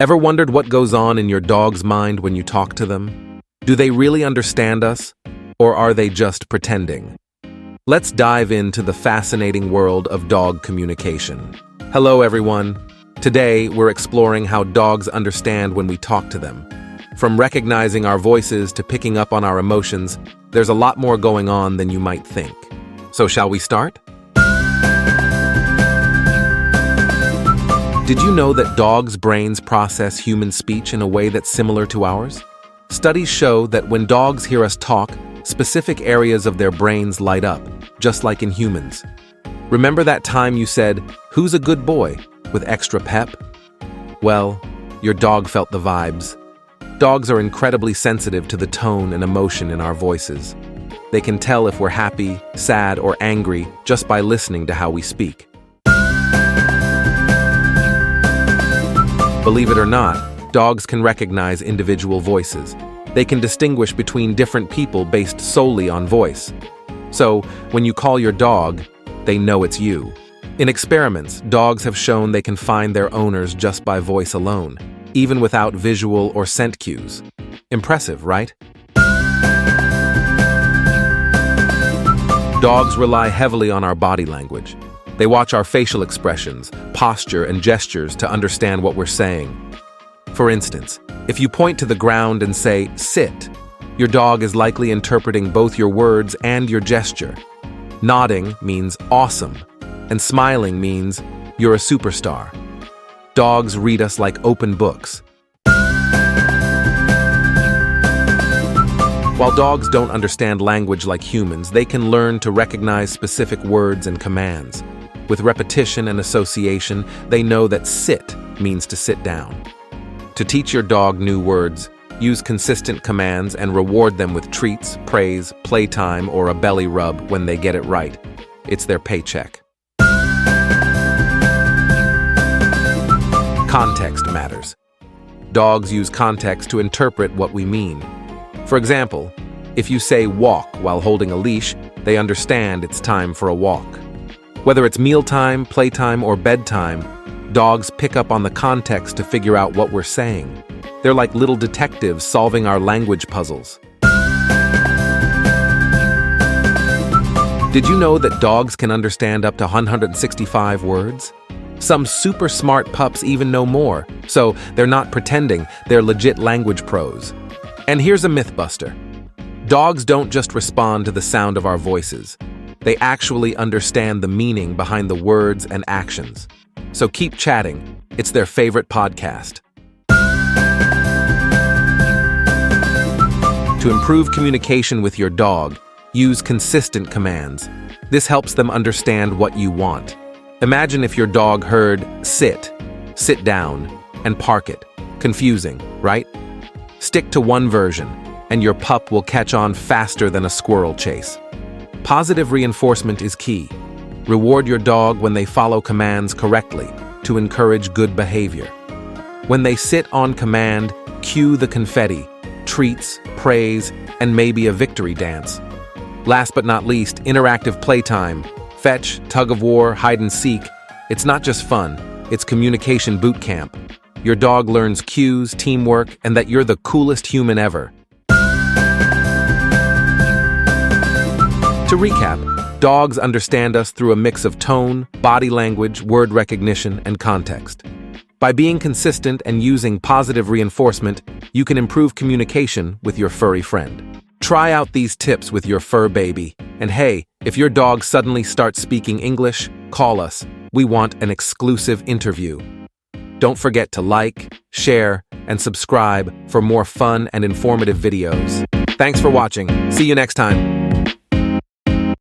Ever wondered what goes on in your dog's mind when you talk to them? Do they really understand us, or are they just pretending? Let's dive into the fascinating world of dog communication. Hello, everyone. Today, we're exploring how dogs understand when we talk to them. From recognizing our voices to picking up on our emotions, there's a lot more going on than you might think. So shall we start? Did you know that dogs' brains process human speech in a way that's similar to ours? Studies show that when dogs hear us talk, specific areas of their brains light up, just like in humans. Remember that time you said, "Who's a good boy?" with extra pep? Well, your dog felt the vibes. Dogs are incredibly sensitive to the tone and emotion in our voices. They can tell if we're happy, sad, or angry just by listening to how we speak. Believe it or not, dogs can recognize individual voices. They can distinguish between different people based solely on voice. So, when you call your dog, they know it's you. In experiments, dogs have shown they can find their owners just by voice alone, even without visual or scent cues. Impressive, right? Dogs rely heavily on our body language. They watch our facial expressions, posture, and gestures to understand what we're saying. For instance, if you point to the ground and say, "Sit," your dog is likely interpreting both your words and your gesture. Nodding means "awesome," and smiling means "you're a superstar." Dogs read us like open books. While dogs don't understand language like humans, they can learn to recognize specific words and commands. With repetition and association, they know that "sit" means to sit down. To teach your dog new words, use consistent commands and reward them with treats, praise, playtime, or a belly rub when they get it right. It's their paycheck. Context matters. Dogs use context to interpret what we mean. For example, if you say "walk" while holding a leash, they understand it's time for a walk. Whether it's mealtime, playtime, or bedtime, dogs pick up on the context to figure out what we're saying. They're like little detectives solving our language puzzles. Did you know that dogs can understand up to 165 words? Some super smart pups even know more, so they're not pretending, they're legit language pros. And here's a myth buster. Dogs don't just respond to the sound of our voices. They actually understand the meaning behind the words and actions. So keep chatting. It's their favorite podcast. To improve communication with your dog, use consistent commands. This helps them understand what you want. Imagine if your dog heard "sit," "sit down," and "park it." Confusing, right? Stick to one version, and your pup will catch on faster than a squirrel chase. Positive reinforcement is key. Reward your dog when they follow commands correctly to encourage good behavior. When they sit on command, cue the confetti, treats, praise, and maybe a victory dance. Last but not least, interactive playtime. Fetch, tug of war, hide and seek. It's not just fun, it's communication boot camp. Your dog learns cues, teamwork, and that you're the coolest human ever. To recap, dogs understand us through a mix of tone, body language, word recognition, and context. By being consistent and using positive reinforcement, you can improve communication with your furry friend. Try out these tips with your fur baby. And hey, if your dog suddenly starts speaking English, call us. We want an exclusive interview. Don't forget to like, share, and subscribe for more fun and informative videos. Thanks for watching. See you next time.